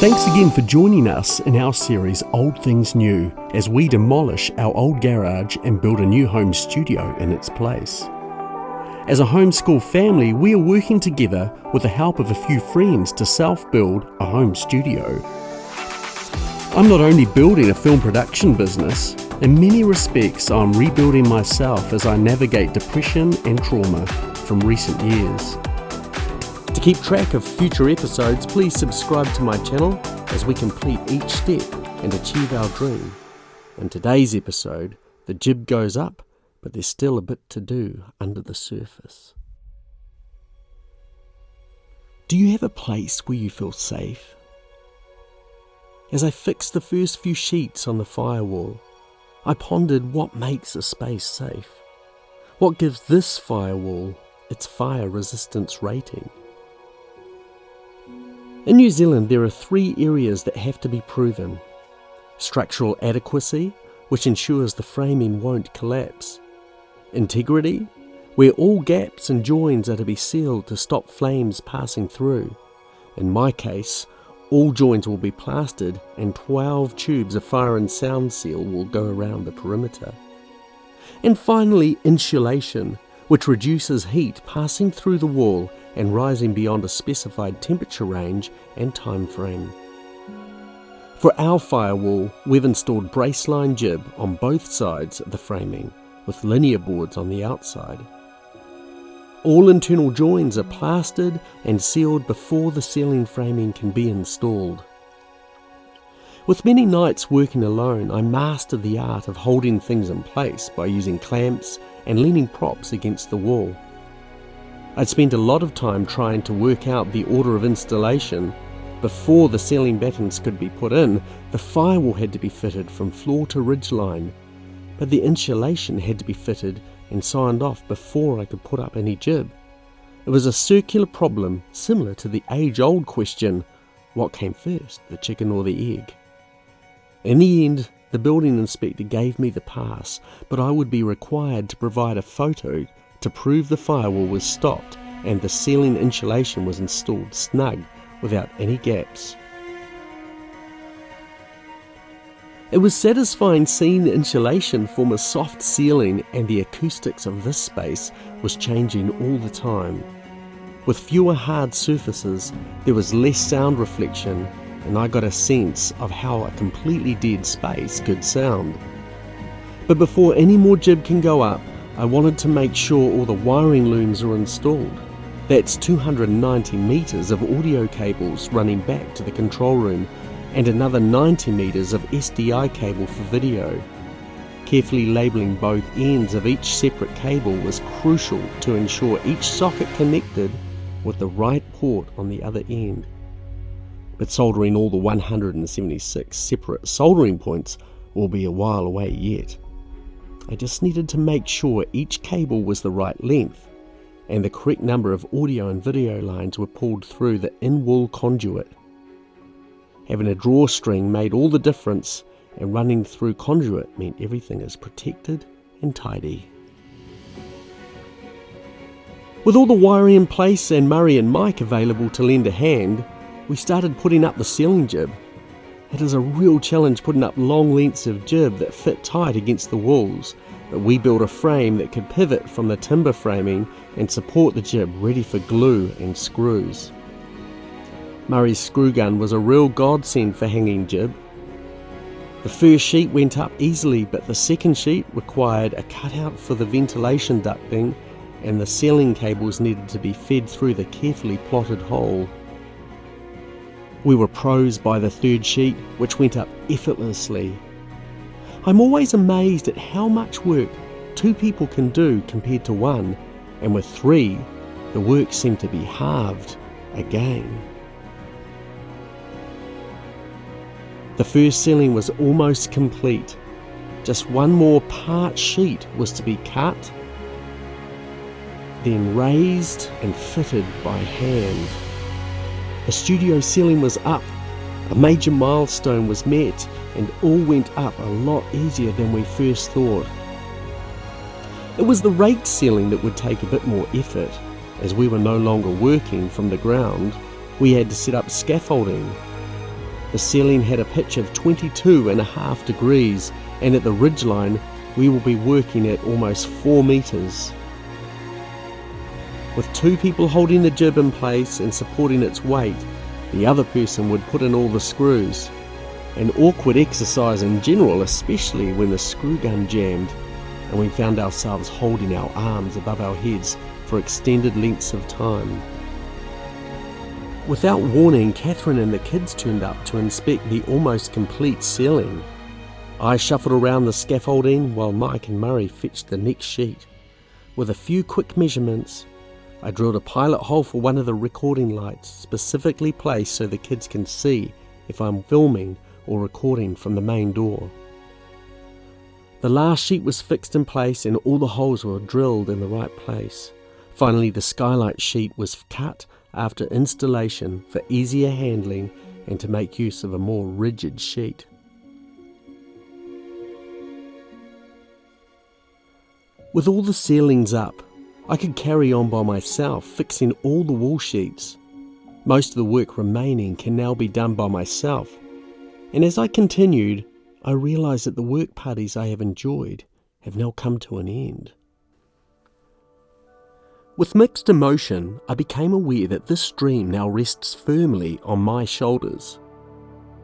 Thanks again for joining us in our series Old Things New as we demolish our old garage and build a new home studio in its place. As a homeschool family, we are working together with the help of a few friends to self-build a home studio. I'm not only building a film production business, in many respects I'm rebuilding myself as I navigate depression and trauma from recent years. To keep track of future episodes, please subscribe to my channel as we complete each step and achieve our dream. In today's episode, the jib goes up, but there's still a bit to do under the surface. Do you have a place where you feel safe? As I fixed the first few sheets on the firewall, I pondered what makes a space safe. What gives this firewall its fire resistance rating? In New Zealand, there are 3 areas that have to be proven. Structural adequacy, which ensures the framing won't collapse. Integrity, where all gaps and joins are to be sealed to stop flames passing through. In my case, all joints will be plastered and 12 tubes of fire and sound seal will go around the perimeter. And finally, insulation, which reduces heat passing through the wall and rising beyond a specified temperature range and time frame. For our firewall, we've installed braceline jib on both sides of the framing, with linear boards on the outside. All internal joins are plastered and sealed before the ceiling framing can be installed. With many nights working alone, I mastered the art of holding things in place by using clamps and leaning props against the wall. I'd spent a lot of time trying to work out the order of installation. Before the ceiling battens could be put in, the firewall had to be fitted from floor to ridgeline, but the insulation had to be fitted and signed off before I could put up any jib. It was a circular problem similar to the age-old question, what came first, the chicken or the egg? In the end, the building inspector gave me the pass, but I would be required to provide a photo to prove the firewall was stopped and the ceiling insulation was installed snug without any gaps. It was satisfying seeing the insulation form a soft ceiling, and the acoustics of this space was changing all the time. With fewer hard surfaces, there was less sound reflection, and I got a sense of how a completely dead space could sound. But before any more jib can go up, I wanted to make sure all the wiring looms are installed. That's 290 metres of audio cables running back to the control room and another 90 metres of SDI cable for video. Carefully labelling both ends of each separate cable was crucial to ensure each socket connected with the right port on the other end. But soldering all the 176 separate soldering points will be a while away yet. I just needed to make sure each cable was the right length and the correct number of audio and video lines were pulled through the in-wall conduit. Having a drawstring made all the difference, and running through conduit meant everything is protected and tidy. With all the wiring in place and Murray and Mike available to lend a hand, we started putting up the ceiling jib. It is a real challenge putting up long lengths of jib that fit tight against the walls, but we built a frame that could pivot from the timber framing and support the jib ready for glue and screws. Murray's screw gun was a real godsend for hanging jib. The first sheet went up easily, but the second sheet required a cutout for the ventilation ducting, and the ceiling cables needed to be fed through the carefully plotted hole. We were pros by the third sheet, which went up effortlessly. I'm always amazed at how much work 2 people can do compared to 1, and with 3, the work seemed to be halved again. The first ceiling was almost complete. Just one more part sheet was to be cut, then raised and fitted by hand. The studio ceiling was up, a major milestone was met, and all went up a lot easier than we first thought. It was the raked ceiling that would take a bit more effort. As we were no longer working from the ground, we had to set up scaffolding. The ceiling had a pitch of 22.5 degrees, and at the ridgeline we will be working at almost 4 meters. With 2 people holding the jib in place and supporting its weight, the other person would put in all the screws. An awkward exercise in general, especially when the screw gun jammed and we found ourselves holding our arms above our heads for extended lengths of time. Without warning, Catherine and the kids turned up to inspect the almost complete ceiling. I shuffled around the scaffolding while Mike and Murray fetched the next sheet. With a few quick measurements, I drilled a pilot hole for one of the recording lights, specifically placed so the kids can see if I'm filming or recording from the main door. The last sheet was fixed in place and all the holes were drilled in the right place. Finally, the skylight sheet was cut after installation for easier handling and to make use of a more rigid sheet. With all the ceilings up, I could carry on by myself, fixing all the wall sheets. Most of the work remaining can now be done by myself, and as I continued, I realised that the work parties I have enjoyed have now come to an end. With mixed emotion, I became aware that this dream now rests firmly on my shoulders.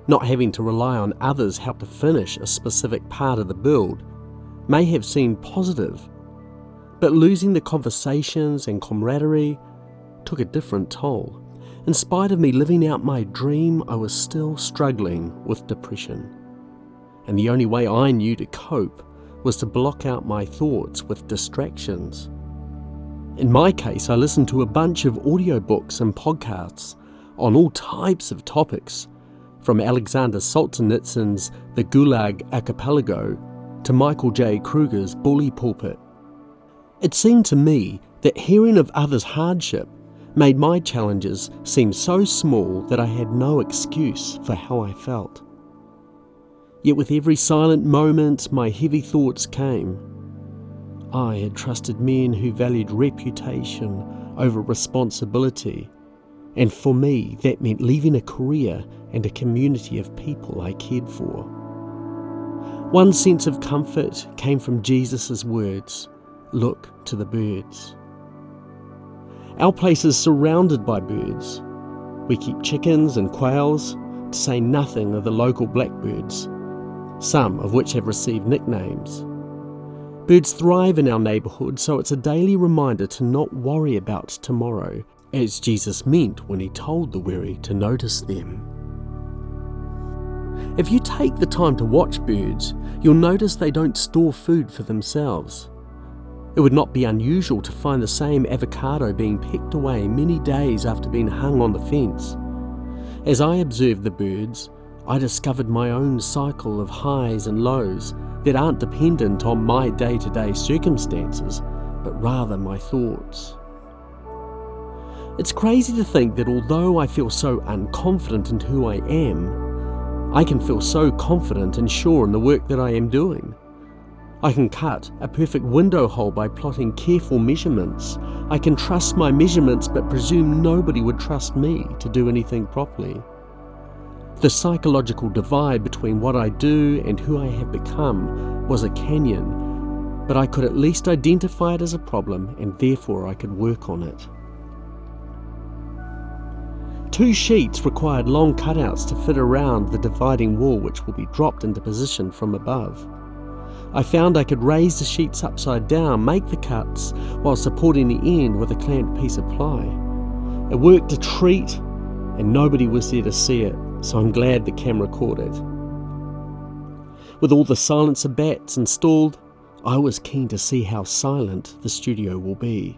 Not having to rely on others help to finish a specific part of the build may have seemed positive, but losing the conversations and camaraderie took a different toll. In spite of me living out my dream, I was still struggling with depression. And the only way I knew to cope was to block out my thoughts with distractions. In my case, I listened to a bunch of audiobooks and podcasts on all types of topics, from Alexander Solzhenitsyn's The Gulag Archipelago to Michael J. Kruger's Bully Pulpit. It seemed to me that hearing of others' hardship made my challenges seem so small that I had no excuse for how I felt. Yet with every silent moment, my heavy thoughts came. I had trusted men who valued reputation over responsibility, and for me that meant leaving a career and a community of people I cared for. One sense of comfort came from Jesus' words, "Look to the birds." Our place is surrounded by birds. We keep chickens and quails, to say nothing of the local blackbirds, some of which have received nicknames. Birds thrive in our neighbourhood, so it's a daily reminder to not worry about tomorrow, as Jesus meant when he told the weary to notice them. If you take the time to watch birds, you'll notice they don't store food for themselves. It would not be unusual to find the same avocado being picked away many days after being hung on the fence. As I observed the birds, I discovered my own cycle of highs and lows that aren't dependent on my day-to-day circumstances, but rather my thoughts. It's crazy to think that although I feel so unconfident in who I am, I can feel so confident and sure in the work that I am doing. I can cut a perfect window hole by plotting careful measurements. I can trust my measurements but presume nobody would trust me to do anything properly. The psychological divide between what I do and who I have become was a canyon, but I could at least identify it as a problem and therefore I could work on it. 2 sheets required long cutouts to fit around the dividing wall, which will be dropped into position from above. I found I could raise the sheets upside down, make the cuts, while supporting the end with a clamped piece of ply. It worked a treat, and nobody was there to see it, so I'm glad the camera caught it. With all the silencer bats installed, I was keen to see how silent the studio will be.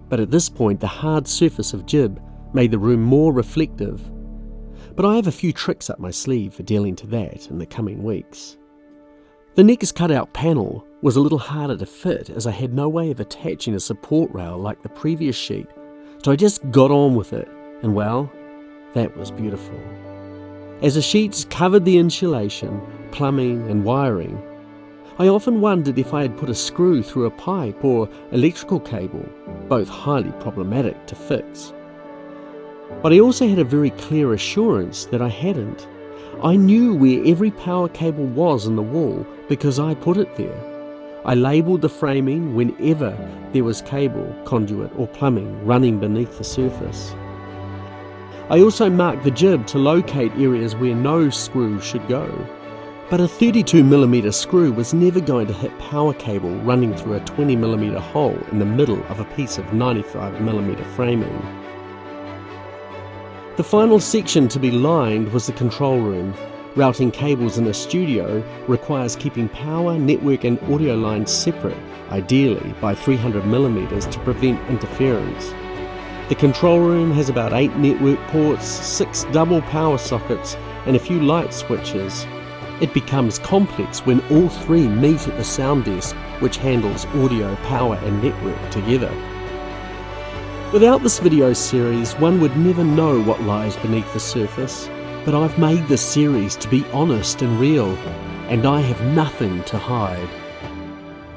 But at this point, the hard surface of jib made the room more reflective. But I have a few tricks up my sleeve for dealing to that in the coming weeks. The next cutout panel was a little harder to fit as I had no way of attaching a support rail like the previous sheet, so I just got on with it, and well, that was beautiful. As the sheets covered the insulation, plumbing and wiring, I often wondered if I had put a screw through a pipe or electrical cable, both highly problematic to fix. But I also had a very clear assurance that I hadn't. I knew where every power cable was in the wall because I put it there. I labelled the framing whenever there was cable, conduit or plumbing running beneath the surface. I also marked the jib to locate areas where no screw should go. But a 32mm screw was never going to hit power cable running through a 20mm hole in the middle of a piece of 95mm framing. The final section to be lined was the control room. Routing cables in a studio requires keeping power, network and audio lines separate, ideally by 300mm to prevent interference. The control room has about 8 network ports, 6 double power sockets and a few light switches. It becomes complex when all 3 meet at the sound desk, which handles audio, power and network together. Without this video series, one would never know what lies beneath the surface, but I've made this series to be honest and real, and I have nothing to hide.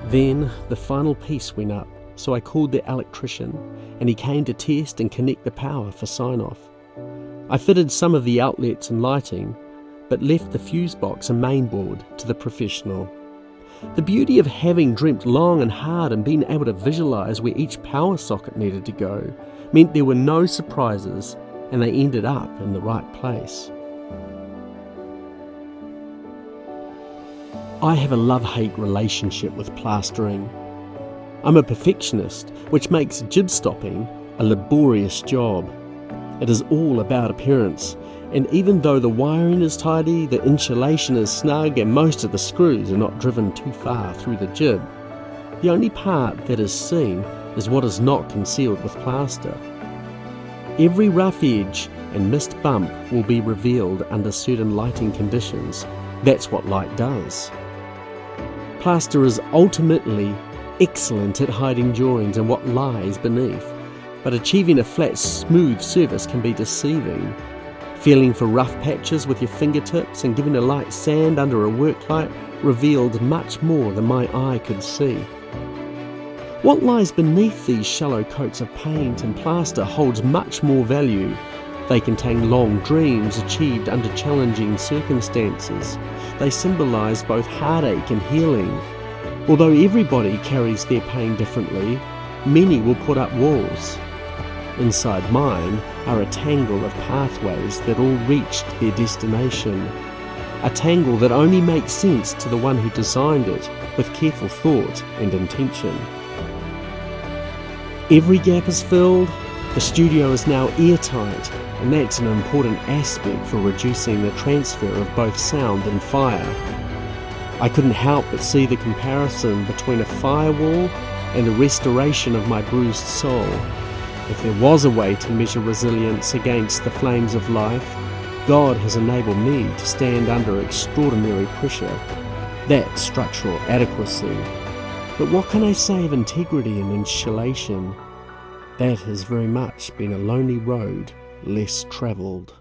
Then the final piece went up, so I called the electrician, and he came to test and connect the power for sign-off. I fitted some of the outlets and lighting, but left the fuse box and mainboard to the professional. The beauty of having dreamt long and hard and being able to visualise where each power socket needed to go meant there were no surprises and they ended up in the right place. I have a love-hate relationship with plastering. I'm a perfectionist, which makes jib stopping a laborious job. It is all about appearance, and even though the wiring is tidy, the insulation is snug and most of the screws are not driven too far through the jib, the only part that is seen is what is not concealed with plaster. Every rough edge and missed bump will be revealed under certain lighting conditions. That's what light does. Plaster is ultimately excellent at hiding joins and what lies beneath, but achieving a flat, smooth surface can be deceiving. Feeling for rough patches with your fingertips and giving a light sand under a work light revealed much more than my eye could see. What lies beneath these shallow coats of paint and plaster holds much more value. They contain long dreams achieved under challenging circumstances. They symbolise both heartache and healing. Although everybody carries their pain differently, many will put up walls. Inside mine are a tangle of pathways that all reached their destination. A tangle that only makes sense to the one who designed it with careful thought and intention. Every gap is filled, the studio is now airtight, and that's an important aspect for reducing the transfer of both sound and fire. I couldn't help but see the comparison between a firewall and the restoration of my bruised soul. If there was a way to measure resilience against the flames of life, God has enabled me to stand under extraordinary pressure. That's structural adequacy. But what can I say of integrity and insulation? That has very much been a lonely road less travelled.